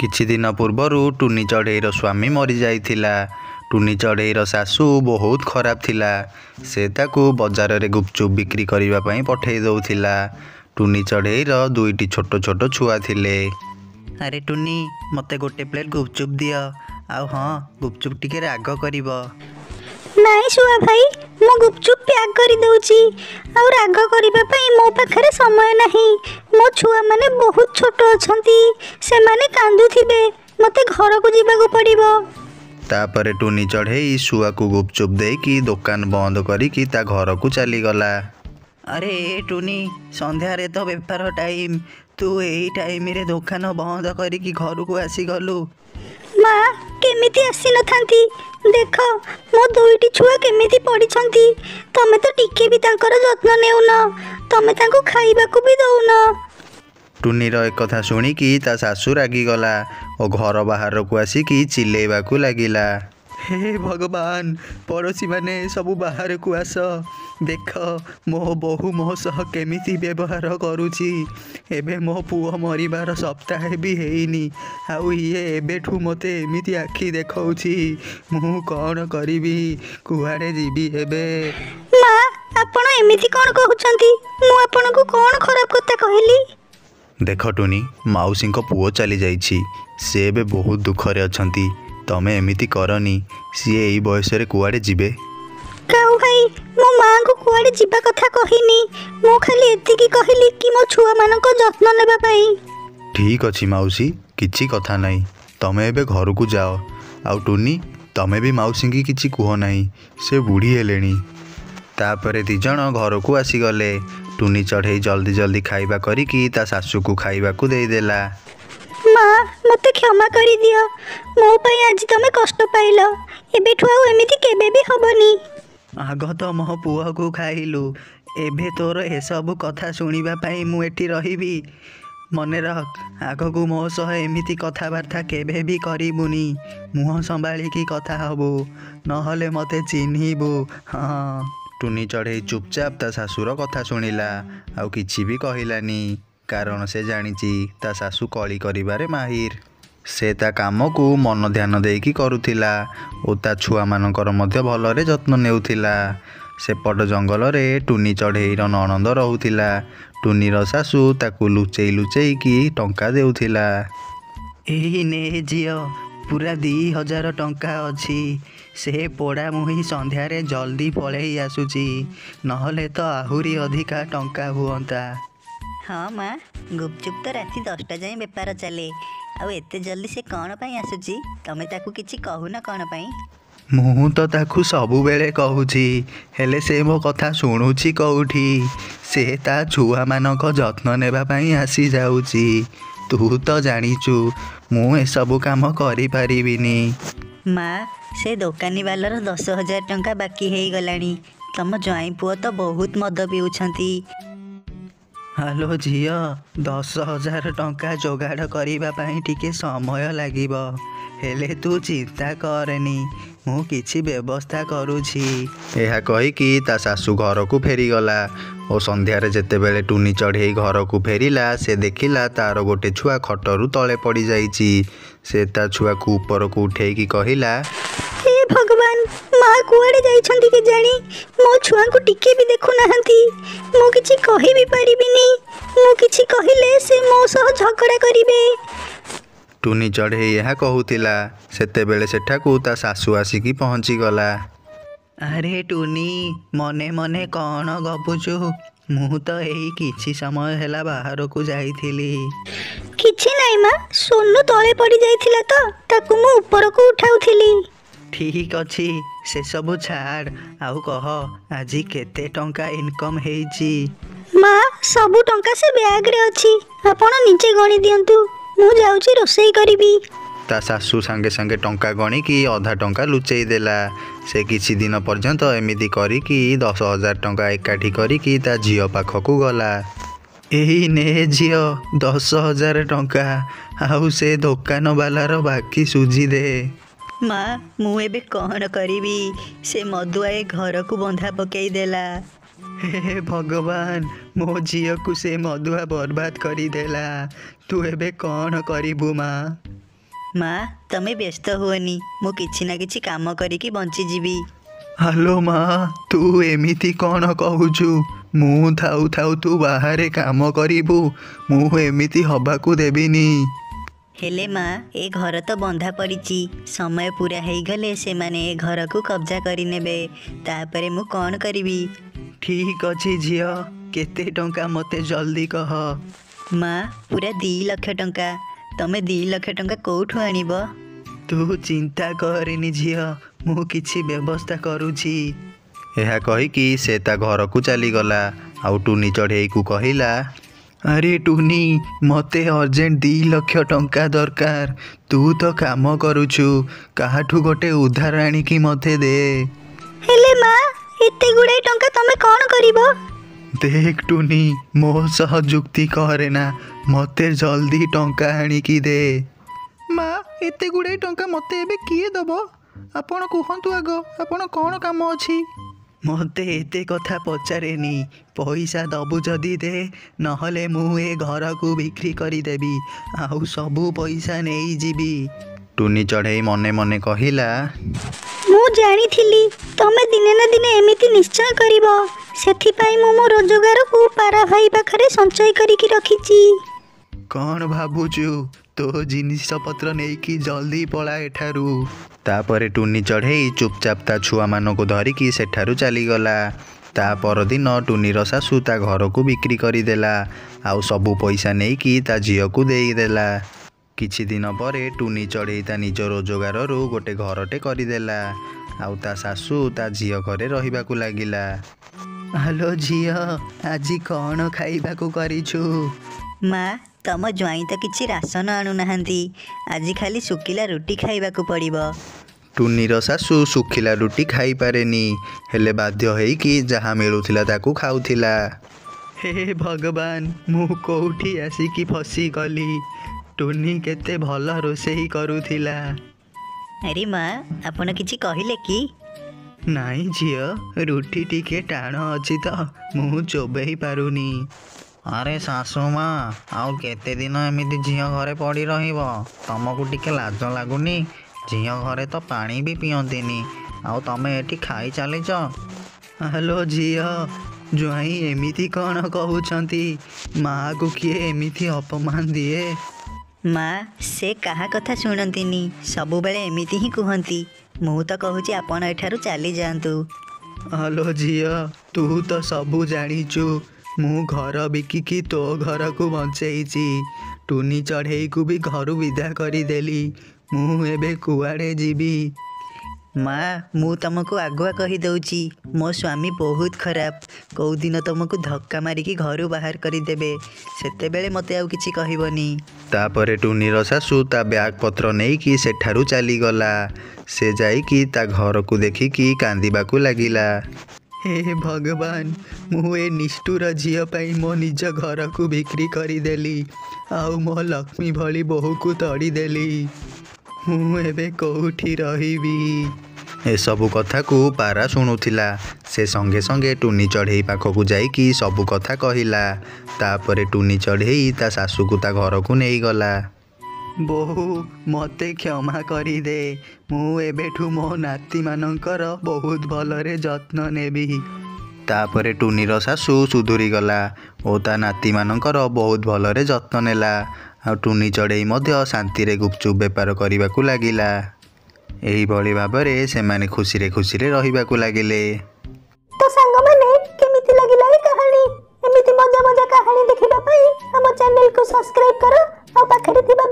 କିଛି ଦିନ ପୂର୍ବରୁ ଟୁନି ଚଢ଼େଇର ସ୍ୱାମୀ ମରିଯାଇଥିଲା। ଟୁନି ଚଢ଼େଇର ଶାଶୁ ବହୁତ ଖରାପ ଥିଲା। ସେ ତାକୁ ବଜାରରେ ଗୁପଚୁପ୍ ବିକ୍ରି କରିବା ପାଇଁ ପଠାଇ ଦେଉଥିଲା। ଟୁନି ଚଢ଼େଇର ଦୁଇଟି ଛୋଟ ଛୋଟ ଛୁଆ ଥିଲେ। ଆରେ ଟୁନି, ମୋତେ ଗୋଟେ ପ୍ଲେଟ୍ ଗୁପଚୁପ୍ ଦିଅ। ଆଉ ହଁ, ଗୁପଚୁପ୍ ଟିକେ ରାଗ କରିବ। ନାଇଁ ଶୁଆ ଭାଇ, ମୁଁ ଗୁପଚୁପ୍ ପ୍ୟାକ୍ କରିଦେଉଛି। ଆଉ ରାଗ କରିବା ପାଇଁ ମୋ ପାଖରେ ସମୟ ନାହିଁ। ମୋ ଛୁଆମାନେ ବହୁତ ଛୋଟ ଅଛନ୍ତି, ସେମାନେ କାନ୍ଦୁଥିବେ। ମୋତେ ଘରକୁ ଯିବାକୁ ପଡ଼ିବ। ତାପରେ ଟୁନି ଚଢ଼େଇ ଶୁଆକୁ ଗୁପଚୁପ୍ ଦେଇକି ଦୋକାନ ବନ୍ଦ କରିକି ତା ଘରକୁ ଚାଲିଗଲା। ଆରେ ଟୁନି, ସନ୍ଧ୍ୟାରେ ତ ବେପାର ଟାଇମ୍। ତୁ ଏଇ ଟାଇମ୍ରେ ଦୋକାନ ବନ୍ଦ କରିକି ଘରକୁ ଆସିଗଲୁ। ମା, କେମିତି ଆସିନଥାନ୍ତି? ଦେଖ, ମୋ ଦୁଇଟି ଛୁଆ କେମିତି ପଡ଼ିଛନ୍ତି। ତମେ ତ ଟିକେ ବି ତାଙ୍କର ଯତ୍ନ ନେଉନ। ତମେ ତାଙ୍କୁ ଖାଇବାକୁ ବି ଦଉନ। ଟୁନିର ଏକଥା ଶୁଣିକି ତା ଶାଶୁ ରାଗିଗଲା ଓ ଘର ବାହାରକୁ ଆସିକି ଚିଲେଇବାକୁ ଲାଗିଲା। ହେ ଭଗବାନ, ପଡ଼ୋଶୀମାନେ ସବୁ ବାହାରକୁ ଆସ। ଦେଖ, ମୋ ବୋହୂ ମୋ ସହ କେମିତି ବ୍ୟବହାର କରୁଛି। ଏବେ ମୋ ପୁଅ ମରିବାର ସପ୍ତାହେ ବି ହେଇନି, ଆଉ ଇଏ ଏବେଠୁ ମୋତେ ଏମିତି ଆଖି ଦେଖାଉଛି। ମୁଁ କ'ଣ କରିବି? କୁଆଡ଼େ ଯିବି ଏବେ? ମା, ଆପଣ ଏମିତି କ'ଣ କହୁଛନ୍ତି? ମୁଁ ଆପଣଙ୍କୁ କ'ଣ ଖରାପ କଥା କହିଲି? ଦେଖ ଟୁନି, ମାଉସୀଙ୍କ ପୁଅ ଚାଲିଯାଇଛି। ସେ ଏବେ ବହୁତ ଦୁଃଖରେ ଅଛନ୍ତି। ତମେ ଏମିତି କରନି। ସିଏ ଏଇ ବୟସରେ କୁଆଡ଼େ ଯିବେ? କାଉ ଭାଇ, ମୋ ମାଆଙ୍କୁ କୁଆଡ଼େ ଯିବା କଥା କହିନି। ମୁଁ ଖାଲି ଏତିକି କହିଲି କି ମୋ ଛୁଆମାନଙ୍କ ଯତ୍ନ ନେବା ପାଇଁ। ଠିକ୍ ଅଛି ମାଉସୀ, କିଛି କଥା ନାହିଁ। ତମେ ଏବେ ଘରକୁ ଯାଅ। ଆଉ ଟୁନି, ତମେ ବି ମାଉସୀଙ୍କି କିଛି କୁହ ନାହିଁ। ସେ ବୁଢ଼ୀ ହେଲେଣି। ତାପରେ ଦୁଇଜଣ ଘରକୁ ଆସିଗଲେ। ଟୁନି ଚଢ଼େଇ ଜଲ୍ଦି ଜଲ୍ଦି ଖାଇବା କରିକି ତା ଶାଶୁକୁ ଖାଇବାକୁ ଦେଇଦେଲା। ମା, ମୋତେ କ୍ଷମା କରିଦିଅ। ମୋ ପାଇଁ ଆଜି ତମେ କଷ୍ଟ ପାଇଲ। ଏବେଠୁ ଆଉ ଏମିତି କେବେ ବି ହବନି। ଆଗ ତ ମୋ ପୁଅକୁ ଖାଇଲୁ, ଏବେ ତୋର ଏସବୁ କଥା ଶୁଣିବା ପାଇଁ ମୁଁ ଏଠି ରହିବି? ମନେ ରଖ, ଆଗକୁ ମୋ ସହ ଏମିତି କଥାବାର୍ତ୍ତା କେବେ ବି କରିବୁନି। ମୁହଁ ସମ୍ଭାଳିକି କଥା ହବୁ, ନହେଲେ ମୋତେ ଚିହ୍ନିବୁ। ହଁ। ଟୁନି ଚଢ଼େଇ ଚୁପଚାପ ତା ଶାଶୁର କଥା ଶୁଣିଲା। ଆଉ କିଛି ବି କହିଲାନି, କାରଣ ସେ ଜାଣିଛି ତା ଶାଶୁ କଳି କରିବାରେ ମାହିର। ସେ ତା କାମକୁ ମନ ଧ୍ୟାନ ଦେଇକି କରୁଥିଲା ଓ ତା ଛୁଆମାନଙ୍କର ମଧ୍ୟ ଭଲରେ ଯତ୍ନ ନେଉଥିଲା। ସେପଟ ଜଙ୍ଗଲରେ ଟୁନି ଚଢ଼େଇର ନଣନ୍ଦ ରହୁଥିଲା। ଟୁନିର ଶାଶୁ ତାକୁ ଲୁଚେଇ ଲୁଚେଇକି ଟଙ୍କା ଦେଉଥିଲା। ଏଇ ନେ ଝିଅ, ପୁରା 2000 ଟଙ୍କା ଅଛି। ସେ ପୋଡ଼ାମୁହିଁ ସନ୍ଧ୍ୟାରେ ଜଲ୍ଦି ପଳେଇ ଆସୁଛି, ନହେଲେ ତ ଆହୁରି ଅଧିକା ଟଙ୍କା ହୁଅନ୍ତା। ହଁ ମା, ଗୁପଚୁପ୍ ତ ରାତି 10ଟା ଯାଏଁ ବେପାର ଚାଲେ। ଆଉ ଏତେ ଜଲ୍ଦି ସେ କ'ଣ ପାଇଁ ଆସୁଛି? ତମେ ତାକୁ କିଛି କହୁନ କ'ଣ ପାଇଁ? ମୁଁ ତ ତାକୁ ସବୁବେଳେ କହୁଛି, ହେଲେ ସେ ମୋ କଥା ଶୁଣୁଛି କେଉଁଠି? ସେ ତା ଛୁଆମାନଙ୍କ ଯତ୍ନ ନେବା ପାଇଁ ଆସିଯାଉଛି। ତୁ ତ ଜାଣିଛୁ, ମୁଁ ଏସବୁ କାମ କରିପାରିବିନି। ମା, ସେ ଦୋକାନୀବାଲାର 10,000 ଟଙ୍କା ବାକି ହେଇଗଲାଣି। ତମ ଜ୍ୱାଇଁ ପୁଅ ତ ବହୁତ ମଦ ପିଉଛନ୍ତି। ହ୍ୟାଲୋ ଝିଅ, 10,000 ଟଙ୍କା ଯୋଗାଡ଼ କରିବା ପାଇଁ ଟିକେ ସମୟ ଲାଗିବ। ହେଲେ ତୁ ଚିନ୍ତା କରେନି, ମୁଁ କିଛି ବ୍ୟବସ୍ଥା କରୁଛି। ଏହା କହିକି ତା ଶାଶୁ ଘରକୁ ଫେରିଗଲା ଓ ସନ୍ଧ୍ୟାରେ ଯେତେବେଳେ ଟୁନି ଚଢ଼େଇ ଘରକୁ ଫେରିଲା, ସେ ଦେଖିଲା ତାର ଗୋଟେ ଛୁଆ ଖଟରୁ ତଳେ ପଡ଼ିଯାଇଛି। ସେ ତା ଛୁଆକୁ ଉପରକୁ ଉଠେଇକି କହିଲା, ହେ ଭଗବାନ, ମା କୁଆଡ଼େ ଯାଇଛନ୍ତି କେଜାଣି? ମୋ ଛୁଆଙ୍କୁ ଟିକେ ବି ଦେଖୁନାହାନ୍ତି। ମୁଁ କିଛି କହିବି ପାରିବିନି। ମୁଁ କିଛି କହିଲେ ସେ ମୋ ସହ ଝଗଡ଼ା କରିବେ। ଟୁନି ଚଢ଼େଇ ଏହା କହୁଥିଲା, ସେତେବେଳେ ସେଠାକୁ ତା ଶାଶୁ ଆସିକି ପହଞ୍ଚିଗଲା। ଆରେ ଟୁନି, ମନେ ମନେ କ'ଣ ଗପୁଛୁ? ମୁଁ ତ ଏଇ କିଛି ସମୟ ହେଲା ବାହାରକୁ ଯାଇଥିଲି। କିଛି ନାହିଁ ମା, ସୋନୁ ତଳେ ପଡ଼ି ଯାଇଥିଲା ତ, ତାକୁ ମୁଁ ଉପରକୁ ଉଠାଉଥିଲି। ଠିକ୍ ଅଛି, ସେସବୁ ଛାଡ଼। ଆଉ କହ, ଆଜି କେତେ ଟଙ୍କା ଇନକମ୍ ହେଇଛି? ମା, ସବୁ ଟଙ୍କା ସେ ବ୍ୟାଗରେ ଅଛି। ଆପଣ ନିଜେ ଗଣି ଦିଅନ୍ତୁ। ମୁଁ ଯାଉଛି ରୋଷେଇ କରିବି। ତା ଶାଶୁ ସାଙ୍ଗେ ସାଙ୍ଗେ ଟଙ୍କା ଗଣିକି ଅଧା ଟଙ୍କା ଲୁଚେଇ ଦେଲା। ସେ କିଛି ଦିନ ପର୍ଯ୍ୟନ୍ତ ଏମିତି କରିକି 10,000 ଟଙ୍କା ଏକାଠି କରିକି ତା ଝିଅ ପାଖକୁ ଗଲା। ଏଇ ନେ ଝିଅ, 10,000 ଟଙ୍କା। ଆଉ ସେ ଦୋକାନବାଲାର ବାକି ସୁଝି ଦେ। ମା, ମୁଁ ଏବେ କ'ଣ କରିବି? ସେ ମଦୁଆଏ ଘରକୁ ବନ୍ଧା ପକେଇ ଦେଲା। ହେ ଭଗବାନ, ମୋ ଝିଅକୁ ସେ ମଦୁଆ ବର୍ବାଦ କରିଦେଲା। ତୁ ଏବେ କ'ଣ କରିବୁ ମା? ମା ତମେ ବ୍ୟସ୍ତ ହୁଅନି, ମୁଁ କିଛି ନା କିଛି କାମ କରିକି ବଞ୍ଚିଯିବି। ହାଲୋ ମା, ତୁ ଏମିତି କ'ଣ କହୁଛୁ? ମୁଁ ଥାଉ ଥାଉ ତୁ ବାହାରେ କାମ କରିବୁ? ମୁଁ ଏମିତି ହବାକୁ ଦେବିନି। ହେଲେ ମା ଏ ଘର ତ ବନ୍ଧା ପଡ଼ିଛି, ସମୟ ପୁରା ହେଇଗଲେ ସେମାନେ ଏ ଘରକୁ କବ୍ଜା କରିନେବେ, ତାପରେ ମୁଁ କ'ଣ କରିବି? ଠିକ୍ ଅଛି ଝିଅ, କେତେ ଟଙ୍କା ମୋତେ ଜଲ୍ଦି କହ। ମା ପୁରା 2 ଲକ୍ଷ ଟଙ୍କା। ତମେ 2 ଲକ୍ଷ ଟଙ୍କା କୋଉଠୁ ଆଣିବ? ତୁ ଚିନ୍ତା କରେନି ଝିଅ, ମୁଁ କିଛି ବ୍ୟବସ୍ଥା କରୁଛି। ଏହା କହିକି ସେ ତା ଘରକୁ ଚାଲିଗଲା। ଆଉ ଟୁନି ଚଢ଼େଇକୁ କହିଲା, ଆରେ ଟୁନି, ମୋତେ ଅର୍ଜେଣ୍ଟ 2 ଲକ୍ଷ ଟଙ୍କା ଦରକାର। ତୁ ତ କାମ କରୁଛୁ, କାହାଠୁ ଗୋଟେ ଉଧାର ଆଣିକି ମୋତେ ଦେ। ହେଲେ ମା, ଏତେ ଗୁଡ଼ାଏ ଟଙ୍କା ତମେ କ'ଣ କରିବ? ଦେଖ ଟୁନି, ମୋ ସହ ଯୁକ୍ତି କରେନା, ମୋତେ ଜଲ୍ଦି ଟଙ୍କା ଆଣିକି ଦେ। ମା, ଏତେ ଗୁଡ଼ାଏ ଟଙ୍କା ମୋତେ ଏବେ କିଏ ଦେବ? ଆପଣ କୁହନ୍ତୁ ଆଗ, ଆପଣ କ'ଣ କାମ ଅଛି? ମୋତେ ଏତେ କଥା ପଚାରେନି, ପଇସା ଦବୁ ଯଦି ଦେ, ନହେଲେ ମୁଁ ଏ ଘରକୁ ବିକ୍ରି କରିଦେବି, ଆଉ ସବୁ ପଇସା ନେଇଯିବି। ଟୁନି ଚଢ଼େଇ ମନେ ମନେ କହିଲା, ମୁଁ ଜାଣିଥିଲି ତମେ ଦିନେ ନା ଦିନେ ଏମିତି ନିଶ୍ଚୟ କରିବ, ସେଥିପାଇଁ ମୁଁ ମୋ ରୋଜଗାରକୁ ପାରା ଭାଇ ପାଖରେ ସଞ୍ଚୟ କରିକି ରଖିଛି। କ'ଣ ଭାବୁଛୁ? ତୋ ଜିନିଷପତ୍ର ନେଇକି ଜଲ୍ଦି ପଳା ଏଠାରୁ। ତାପରେ ଟୁନି ଚଢ଼େଇ ଚୁପଚାପ ତା ଛୁଆମାନଙ୍କୁ ଧରିକି ସେଠାରୁ ଚାଲିଗଲା। ତା ପରଦିନ ଟୁନିର ଶାଶୁ ତା ଘରକୁ ବିକ୍ରି କରିଦେଲା, ଆଉ ସବୁ ପଇସା ନେଇକି ତା ଝିଅକୁ ଦେଇଦେଲା। କିଛି ଦିନ ପରେ ଟୁନି ଚଢ଼େଇ ତା ନିଜ ରୋଜଗାରରୁ ଗୋଟେ ଘରଟେ କରିଦେଲା, ଆଉ ତା ଶାଶୁ ତା ଝିଅ ଘରେ ରହିବାକୁ ଲାଗିଲା। ହାଲୋ ଝିଅ, ଆଜି କ'ଣ ଖାଇବାକୁ କରିଛୁ? ମା ତମ ଜ୍ୱାଇଁ ତ କିଛି ରାସନ ଆଣୁନାହାନ୍ତି, ଆଜି ଖାଲି ଶୁଖିଲା ରୁଟି ଖାଇବାକୁ ପଡ଼ିବ। ଟୁନିର ଶାଶୁ ଶୁଖିଲା ରୁଟି ଖାଇପାରେନି, ହେଲେ ବାଧ୍ୟ ହେଇକି ଯାହା ମିଳୁଥିଲା ତାକୁ ଖାଉଥିଲା। ହେ ଭଗବାନ, ମୁଁ କୋଉଠି ଆସିକି ଫସିଗଲି। ଟୁନି କେତେ ଭଲ ରୋଷେଇ କରୁଥିଲା। ଆରେ ମା ଆପଣ କିଛି କହିଲେ କି? ନାଇଁ ଝିଅ, ରୁଟି ଟିକେ ଟାଣ ଅଛି ତ, ମୁଁ ଚୋବେଇ ପାରୁନି। ଆରେ ଶାଶୁମା, ଆଉ କେତେ ଦିନ ଏମିତି ଝିଅ ଘରେ ପଡ଼ି ରହିବ? ତମକୁ ଟିକେ ଲାଜ ଲାଗୁନି? ଝିଅ ଘରେ ତ ପାଣି ବି ପିଅନ୍ତିନି, ଆଉ ତମେ ଏଠି ଖାଇ ଚାଲିଛ। ହାଲୋ ଝିଅ, ଜ୍ୱାଇଁ ଏମିତି କ'ଣ କହୁଛନ୍ତି? ମାଆକୁ କିଏ ଏମିତି ଅପମାନ ଦିଏ? ମା ସେ କାହା କଥା ଶୁଣନ୍ତିନି, ସବୁବେଳେ ଏମିତି ହିଁ କୁହନ୍ତି। ମୁଁ ତ କହୁଛି ଆପଣ ଏଠାରୁ ଚାଲିଯାଆନ୍ତୁ। ହାଲୋ ଝିଅ, ତୁ ତ ସବୁ ଜାଣିଛୁ, ମୁଁ ଘର ବିକିକି ତୋ ଘରକୁ ବଞ୍ଚେଇଛି। ଟୁନି ଚଢ଼େଇକୁ ବି ଘରୁ ବିଦା କରିଦେଲି, ମୁଁ ଏବେ କୁଆଡ଼େ ଯିବି? ମା ମୁଁ ତମକୁ ଆଗୁଆ କହିଦେଉଛି, ମୋ ସ୍ୱାମୀ ବହୁତ ଖରାପ, କେଉଁଦିନ ତମକୁ ଧକ୍କା ମାରିକି ଘରୁ ବାହାର କରିଦେବେ, ସେତେବେଳେ ମୋତେ ଆଉ କିଛି କହିବନି। ତାପରେ ଟୁନିର ଶାଶୁ ତା ବ୍ୟାଗ୍ ପତ୍ର ନେଇକି ସେଠାରୁ ଚାଲିଗଲା। ସେ ଯାଇକି ତା ଘରକୁ ଦେଖିକି କାନ୍ଦିବାକୁ ଲାଗିଲା। ହେ ଭଗବାନ, ମୁଁ ଏ ନିଷ୍ଠୁର ଝିଅ ପାଇଁ ମୋ ନିଜ ଘରକୁ ବିକ୍ରି କରିଦେଲି, ଆଉ ମୋ ଲକ୍ଷ୍ମୀ ଭଳି ବୋହୂକୁ ତଡ଼ିଦେଲି। ମୁଁ ଏବେ କୋଉଠି ରହିବି? ଏସବୁ କଥାକୁ ପାରା ଶୁଣୁଥିଲା। ସେ ସଙ୍ଗେ ସଙ୍ଗେ ଟୁନି ଚଢ଼େଇ ପାଖକୁ ଯାଇକି ସବୁ କଥା କହିଲା। ତାପରେ ଟୁନି ଚଢ଼େଇ ତା ଶାଶୁକୁ ତା ଘରକୁ ନେଇଗଲା। ବୋହୂ, ମୋତେ କ୍ଷମା କରିଦେ, ମୁଁ ଏବେଠୁ ମୋ ନାତିମାନଙ୍କର ବହୁତ ଭଲରେ ଯତ୍ନ ନେବି। ତାପରେ ଟୁନିର ଶାଶୁ ସୁଧୁରିଗଲା ଓ ତା ନାତିମାନଙ୍କର ବହୁତ ଭଲରେ ଯତ୍ନ ନେଲା। ଆଉ ଟୁନି ଚଢ଼େଇ ମଧ୍ୟ ଶାନ୍ତିରେ ଗୁପଚୁପ୍ ବେପାର କରିବାକୁ ଲାଗିଲା। ଏହିଭଳି ଭାବରେ ସେମାନେ ଖୁସିରେ ଖୁସିରେ ରହିବାକୁ ଲାଗିଲେ। ତ ସାଙ୍ଗମାନେ, କେମିତି ଲାଗିଲା ଏ କାହାଣୀ? ଏମିତି ମଜା ମଜା କାହାଣୀ ଦେଖିବା ପାଇଁ ଆମ ଚ୍ୟାନେଲକୁ ସବସ୍କ୍ରାଇବ କର, ଆଉ ପାଖରେ ଥିବା